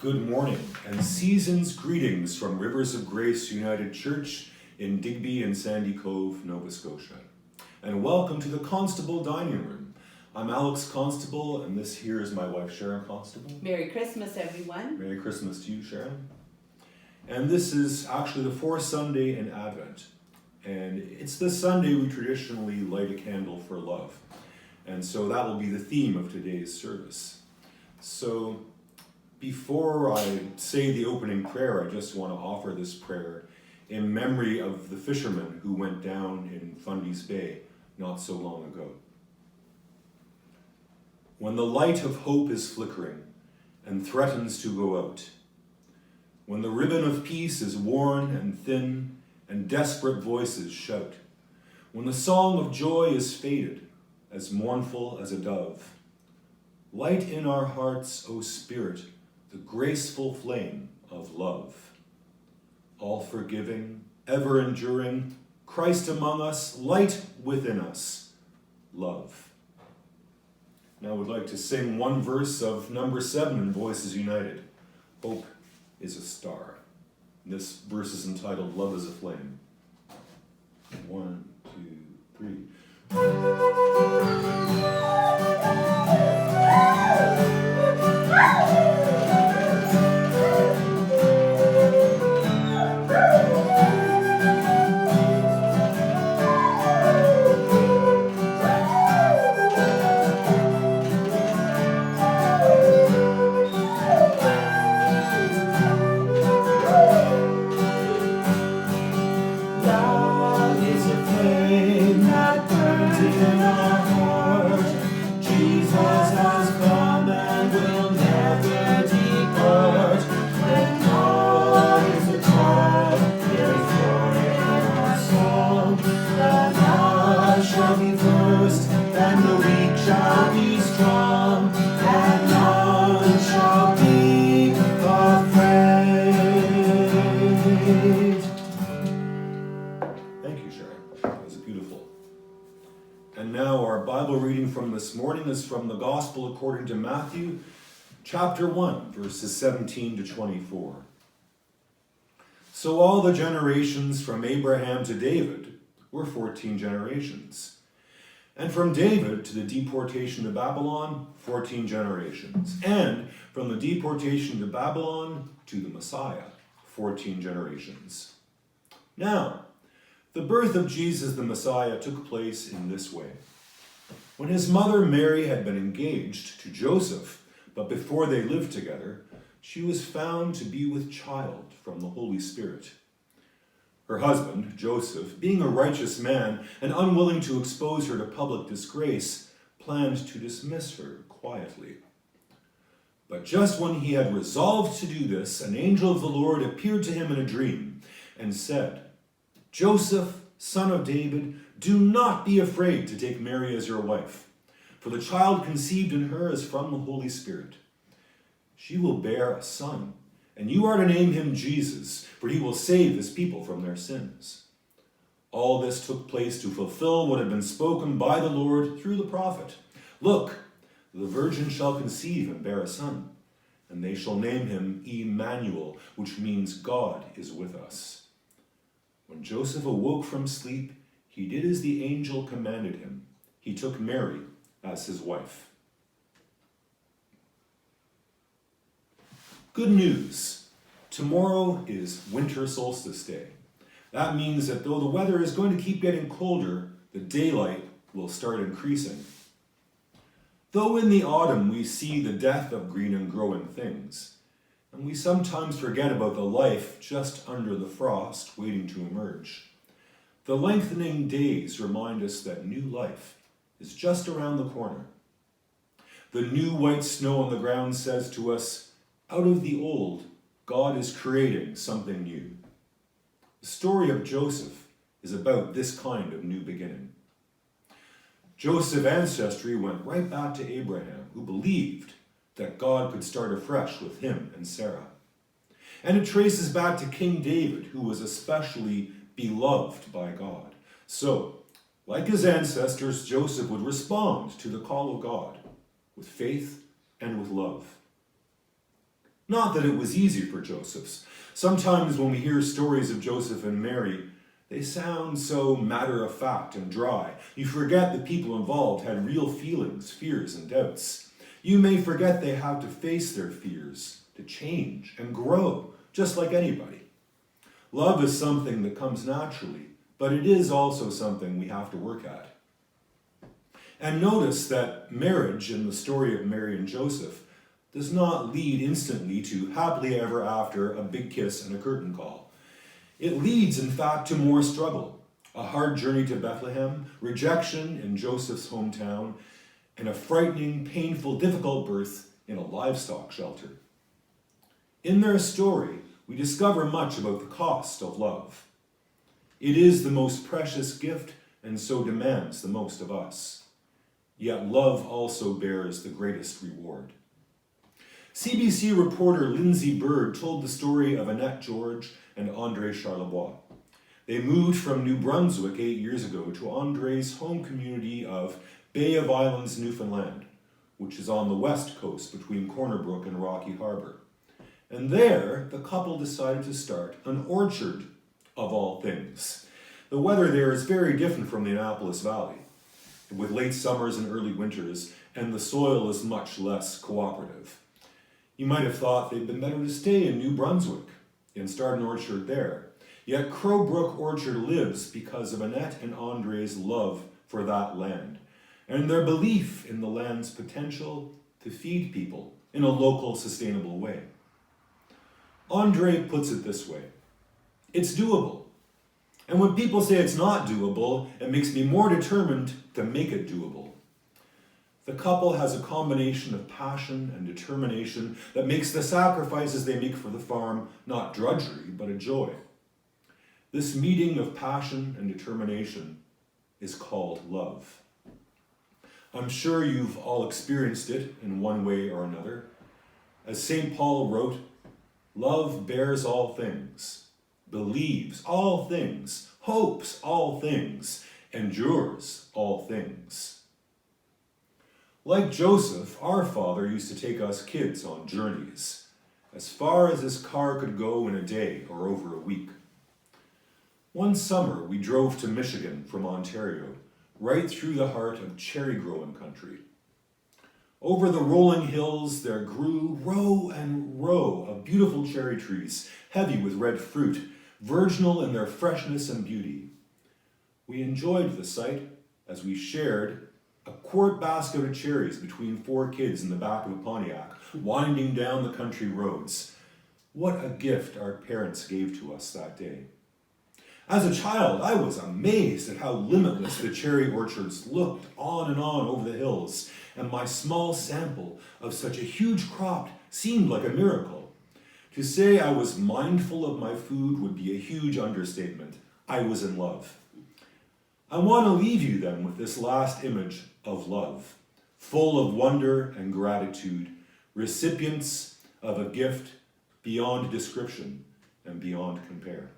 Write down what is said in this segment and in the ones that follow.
Good morning and season's greetings from Rivers of Grace United Church in Digby and Sandy Cove, Nova Scotia. And welcome to the Constable Dining Room. I'm Alex Constable and this here is my wife Sharon Constable. Merry Christmas, everyone. Merry Christmas to you, Sharon. And this is actually the fourth Sunday in Advent. And it's the Sunday we traditionally light a candle for love. And so that will be the theme of today's service. So before I say the opening prayer, I just want to offer this prayer in memory of the fisherman who went down in Fundy's Bay not so long ago. When the light of hope is flickering and threatens to go out, when the ribbon of peace is worn and thin and desperate voices shout, when the song of joy is faded, as mournful as a dove, light in our hearts, O Spirit, the graceful flame of love. All forgiving, ever enduring, Christ among us, light within us, love. Now I would like to sing one verse of number 7 in Voices United. Hope is a star. This verse is entitled Love is a Flame. 1, 2, 3. This morning is from the Gospel according to Matthew, chapter 1, verses 17 to 24. So all the generations from Abraham to David were 14 generations. And from David to the deportation to Babylon, 14 generations. And from the deportation to Babylon to the Messiah, 14 generations. Now, the birth of Jesus the Messiah took place in this way. When his mother Mary had been engaged to Joseph, but before they lived together, she was found to be with child from the Holy Spirit. Her husband, Joseph, being a righteous man and unwilling to expose her to public disgrace, planned to dismiss her quietly. But just when he had resolved to do this, an angel of the Lord appeared to him in a dream and said, "Joseph, son of David, do not be afraid to take Mary as your wife, for the child conceived in her is from the Holy Spirit. She will bear a son, and you are to name him Jesus, for he will save his people from their sins." All this took place to fulfill what had been spoken by the Lord through the prophet. "Look, the virgin shall conceive and bear a son, and they shall name him Emmanuel, which means God is with us." When Joseph awoke from sleep, he did as the angel commanded him. He took Mary as his wife. Good news. Tomorrow is Winter Solstice Day. That means that though the weather is going to keep getting colder, the daylight will start increasing. Though in the autumn we see the death of green and growing things, and we sometimes forget about the life just under the frost waiting to emerge, the lengthening days remind us that new life is just around the corner. The new white snow on the ground says to us, out of the old, God is creating something new. The story of Joseph is about this kind of new beginning. Joseph's ancestry went right back to Abraham, who believed that God could start afresh with him and Sarah. And it traces back to King David, who was especially beloved by God. So, like his ancestors, Joseph would respond to the call of God with faith and with love. Not that it was easy for Joseph. Sometimes when we hear stories of Joseph and Mary, they sound so matter-of-fact and dry. You forget the people involved had real feelings, fears, and doubts. You may forget they have to face their fears, to change and grow, just like anybody. Love is something that comes naturally, but it is also something we have to work at. And notice that marriage in the story of Mary and Joseph does not lead instantly to happily ever after, a big kiss and a curtain call. It leads, in fact, to more struggle, a hard journey to Bethlehem, rejection in Joseph's hometown, and a frightening, painful, difficult birth in a livestock shelter. In their story, we discover much about the cost of love. It is the most precious gift and so demands the most of us. Yet love also bears the greatest reward. CBC reporter Lindsay Bird told the story of Annette George and André Charlebois. They moved from New Brunswick 8 years ago to André's home community of Bay of Islands, Newfoundland, which is on the west coast between Corner Brook and Rocky Harbour. And there, the couple decided to start an orchard, of all things. The weather there is very different from the Annapolis Valley, with late summers and early winters, and the soil is much less cooperative. You might have thought they'd been better to stay in New Brunswick and start an orchard there. Yet Crow Brook Orchard lives because of Annette and André's love for that land and their belief in the land's potential to feed people in a local, sustainable way. André puts it this way: it's doable. And when people say it's not doable, it makes me more determined to make it doable. The couple has a combination of passion and determination that makes the sacrifices they make for the farm not drudgery, but a joy. This meeting of passion and determination is called love. I'm sure you've all experienced it in one way or another. As St. Paul wrote, love bears all things, believes all things, hopes all things, endures all things. Like Joseph, our father used to take us kids on journeys, as far as his car could go in a day or over a week. One summer, we drove to Michigan from Ontario, right through the heart of cherry-growing country. Over the rolling hills, there grew row and row of beautiful cherry trees, heavy with red fruit, virginal in their freshness and beauty. We enjoyed the sight as we shared a quart basket of cherries between 4 kids in the back of a Pontiac, winding down the country roads. What a gift our parents gave to us that day. As a child, I was amazed at how limitless the cherry orchards looked on and on over the hills, and my small sample of such a huge crop seemed like a miracle. To say I was mindful of my food would be a huge understatement. I was in love. I want to leave you then with this last image of love, full of wonder and gratitude, recipients of a gift beyond description and beyond compare.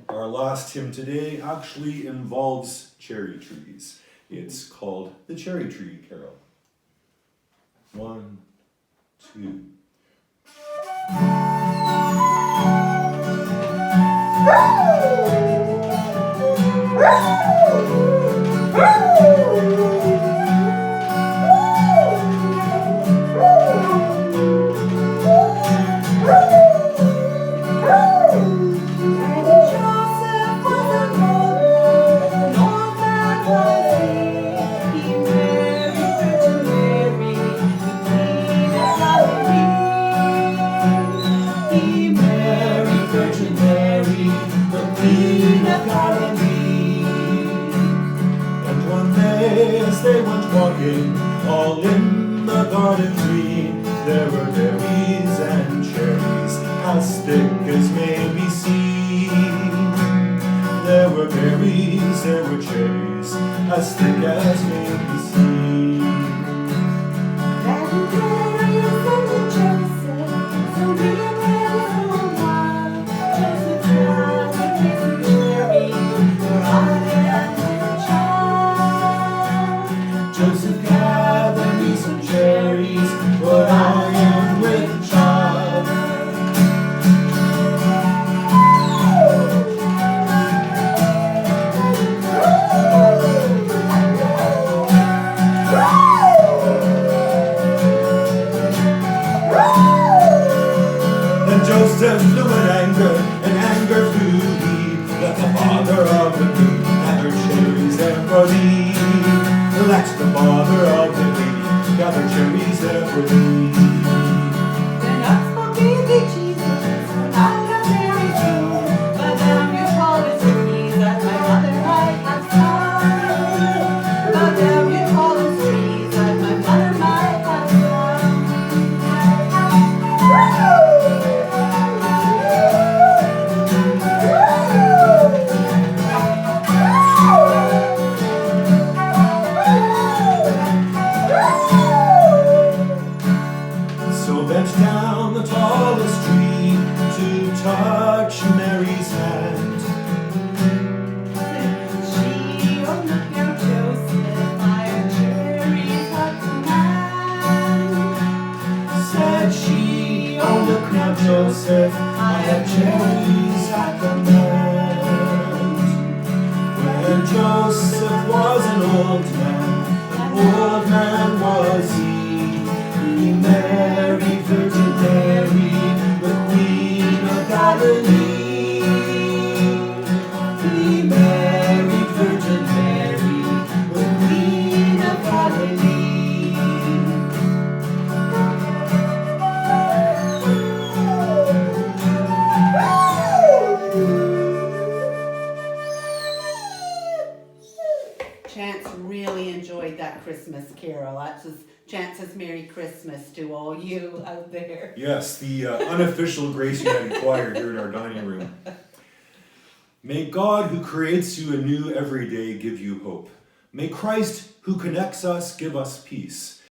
Our last hymn today actually involves cherry trees. It's called the Cherry Tree Carol. 1, 2. They went walking, all in the garden green. There were berries and cherries, as thick as may be seen. There were berries, there were cherries, as thick as may be seen. That berries and the cherries said, so be it there for a while. Just a try to get the cherry, for I am the child. Joseph gathered me some cherries, for and flew in anger, and anger flew he. Let the father of the king gather cherries there for thee. Let the father of the king gather cherries there for thee. Then up spoke baby Jesus, out of Mary's womb. But them you called as trees that my mother might have found. But them you called as trees that my mother might have found. So bent down the tallest tree to touch Mary's hand. She, oh look now Joseph, fire cherries at command. Said she, oh look now Joseph, I have cherries at command. When Joseph was an old man was he. He married Virgin Mary, the Queen of Galilee. He married Virgin Mary, the Queen of Galilee. Chance really enjoyed that Christmas carol. That's Chance's Merry Christmas to all you out there. Yes, the unofficial Grace United Choir here in our dining room. May God, who creates you anew every day, give you hope. May Christ, who connects us, give us peace.